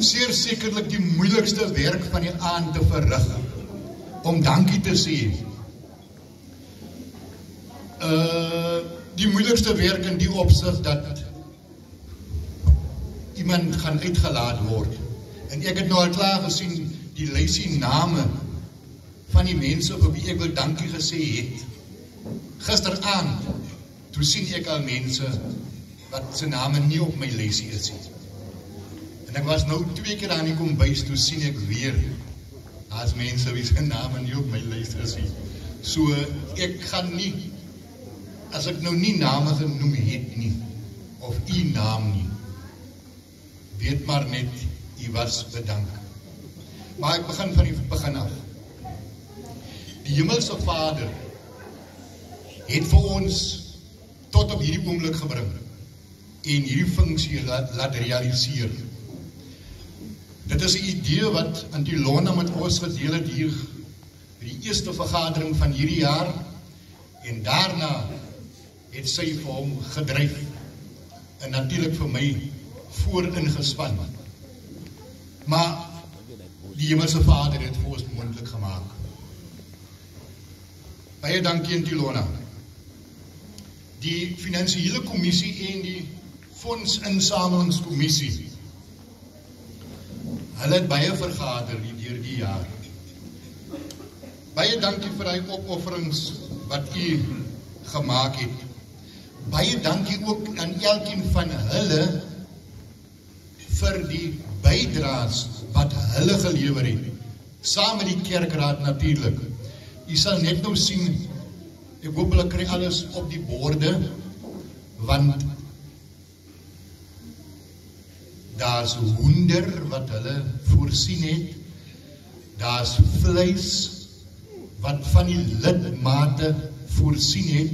Zeer sekerlik die moeilikste werk van die aand te verrig, om dankie te sê. Die moeilikste werk in die opsig dat iemand gaan uitgelaat word. En ek het nou al klaar gesien die lysie name van die mense vir wie ek wil dankie gesê het. Gisteraand, toe sien ek al mense wat sy name nie op my lysie is. En ek was nou 2 keer aan die kombuis, toe sien ek weer as mense wie sy name nie op my lysie is. So ek gaan nie, as ek nou nie name genoem het nie, of u naam nie, weet maar net, u was bedank. Maar ek begin van die begin af. Die Hemelse Vader het vir ons tot op hierdie oomblik gebring en hierdie funksie laat realiseer. Dit is 'n idee wat Antilona met ons gedeel het hier by die eerste vergadering van hierdie jaar, en daarna het sy vir hom gedryf en natuurlik vir my vooringespan. Maar die Hemelse Vader het vir ons moontlik gemaak. Baie dankie Antilona. Die Finansiële Kommissie en die Fondsinsamelingskommissie, hulle het baie vergader deur die jaar. Baie dankie vir die opofferings wat u gemaak het. Baie dankie ook aan elkeen van hulle vir die bydraes wat hulle gelewer het, saam met die kerkraad natuurlik. U sal net nou sien, ek hoop hulle kry alles op die borde, want daar's hoender wat hulle voorsien het, daar's vleis wat van die lidmate voorsien het,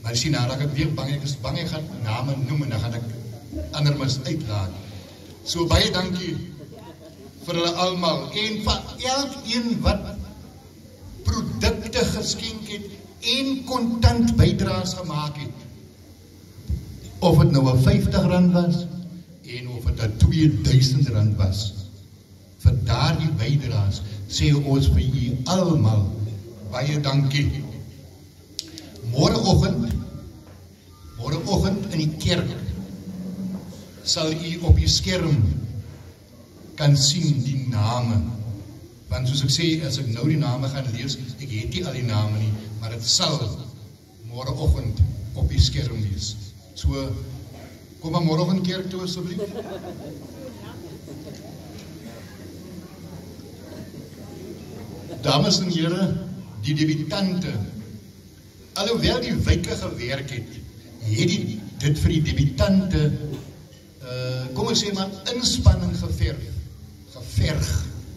maar sien nou, ek weer bang, ek is bang ek gaan name noem en dan gaan ek ander mis uitlaat. So baie dankie vir hulle almal en vir elkeen wat produkte geskenk het en kontant bydraes gemaak het. Of het nou 'n R50 was en of het 'n R2000 was. Vir daardie bydraes sê ons vir u almal baie dankie. Môreoggend in die kerk sal u op die skerm kan sien die name. Want soos ek sê, as ek nou die name gaan lees, ek het nie al die name nie, maar het sal môreoggend op die skerm wees. So, kom maar môreoggend kerk toe asseblief. Dames en here, die debitante, alhoewel die wyke gewerk het dit vir die debitante, kom ons sê maar, inspanning geverg,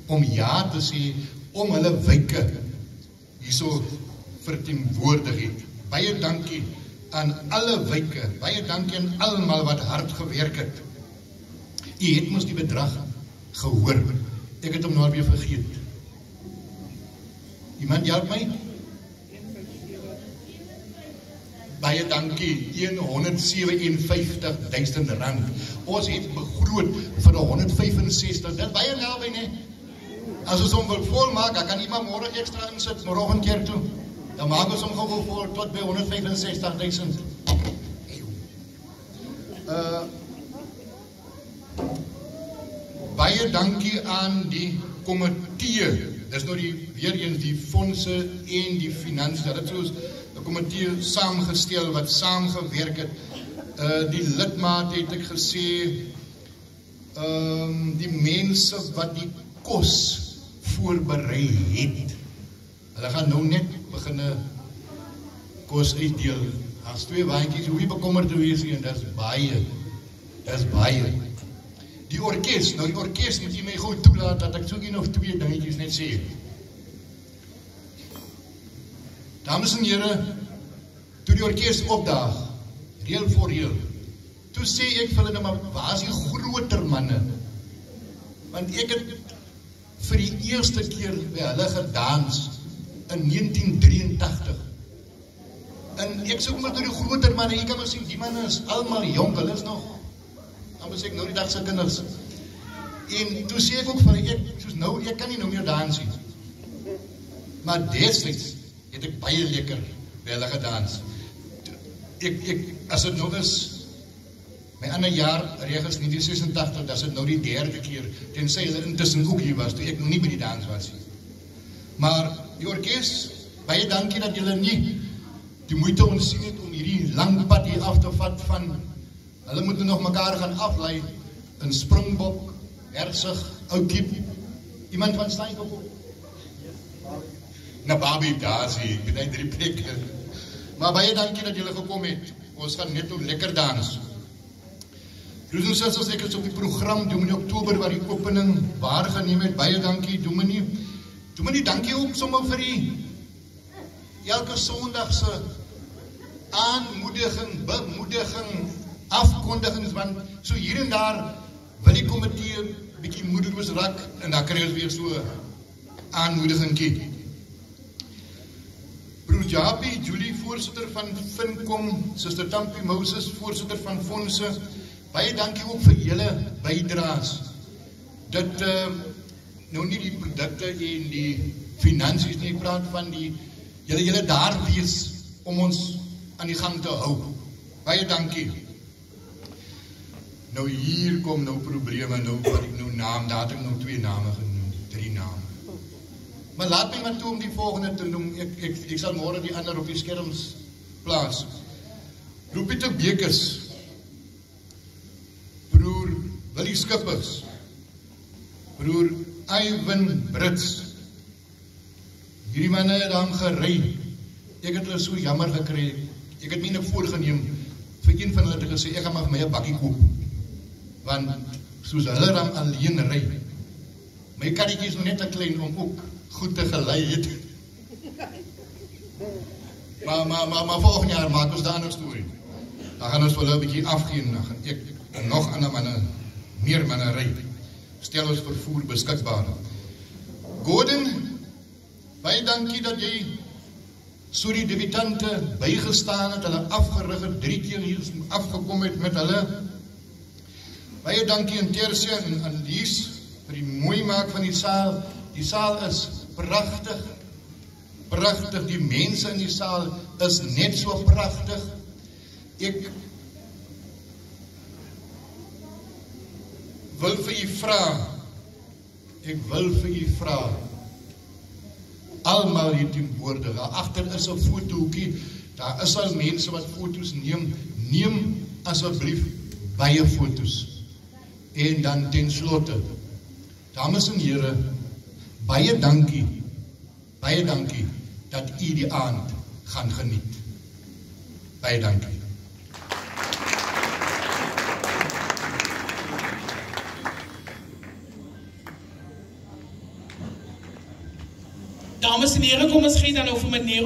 om ja te sê, om hulle wyke hierso verteenwoordig het. Baie dankie aan alle wyke, baie dankie aan almal wat hard gewerk het. U het mos die bedrag gehoor, ek het hom nou weer vergeet. Iemand help my? Baie dankie, R157.000. Ons het begroot vir 165, dit baie naby nie. As ons hom wil volmaak, dan kan iemand môre ekstra insit, môreoggend kerk toe. Dan maak ons hom gou vol tot by 165.000. Baie dankie aan die komitee. Dis nou weer eens die fondse en die finansies. Dit soos 'n komitee saamgestel wat saamgewerk het. Die lidmaat het ek gesê, die mense wat die kos voorberei het. Hulle gaan nou net begin kos uitdeel. As 2 waantjies, hoe bekommerd te wees en dis baie. Die orkes, nou die orkes moet jy my gou toelaat dat ek so een of 2 dingetjies net sê. Dames en here, toe die orkes opdaag, reël voor reël, toe sê ek vir hulle, maar waar is die groter manne? Want ek het vir die eerste keer by hulle gedans in 1983. En ek soek maar door die groter manne, ek kan maar sien, die manne is allemaal jong, hulle is nog anders sê ek nou die dag se kinders. En toe sê ek ook vir ek kan nie nou meer dans nie. Maar destyds het ek baie lekker by hulle gedans. As dit nou is, my ander jaar, regens 1986, dat is het nou die derde keer, tensy hulle intussen ook hier was, toe ek nog nie by die dans was. Maar die orkest, baie dankie dat julle nie die moeite ontsien het om hierdie lang pad hier af te vat van, hulle moet nog mekaar gaan aflei, in Springbok, Hersig, Oukiep, iemand van Steenkop ook? Nou, Babi, daar sê, ek weet uit 3 plekke. Maar baie dankie dat julle gekom het, ons gaan net nou lekker dans. Broers en susters, ek is op die program, Dominee Oktober, waar die opening waargeneem het, baie dankie, Dominee, dankie ook sommer vir die elke Sondagse aanmoediging, bemoediging, afkondigings, want so hier en daar wil die komitee bietjie moedeloos raak, en dan kry ons weer so aanmoediging. Broer Japie, Julie, voorsitter van Fincom, Suster Tampie Moses, voorsitter van Fondse, baie dankie ook vir julle bydraes. Dat nou nie die produkte en die finansies nie, praat van die julle daar wees om ons aan die gang te hou. Baie dankie. Nou hier kom nou probleme, nou wat ek nou naam, daar het ek nou 2 name genoem, 3 name. Maar laat my maar toe om die volgende te noem, ek sal môre die ander op die skerms plaas. Broer Pieter Bekes, broer Willie Skippers, broer Ivan Brits, hierdie manne het dan gery, ek het hulle so jammer gekry, ek het my nou voorgeneem, vir een van hulle te gesê, ek gaan maar vir my 'n bakkie koop, want soos hulle dan alleen ry, my karretjie is nog net te klein om ook goed te gelei het. Maar volgende jaar maak ons daar 'n ander storie. Dan gaan ons vir hulle 'n bietjie afgeen, dan gaan ek en nog ander manne, meer manne ry. Stel ons vervoer beskikbaar. Gordon, baie dankie dat jy so die debutante bygestaan het, hulle afgerig het, 3 keer hier afgekom het met hulle. Baie dankie aan Tersia en aan Lies vir die mooi maak van die saal. Die saal is pragtig, pragtig, die mense in die saal is net so pragtig. Ek wil vir u vra, almal hier teenwoordig, daar agter is 'n fotohoekie, daar is al mense wat foto's neem asseblief baie foto's. En dan ten slotte, dames en here, baie dankie dat u die aand gaan geniet. Baie dankie. Dames en heren, kom eens geen dan over meneer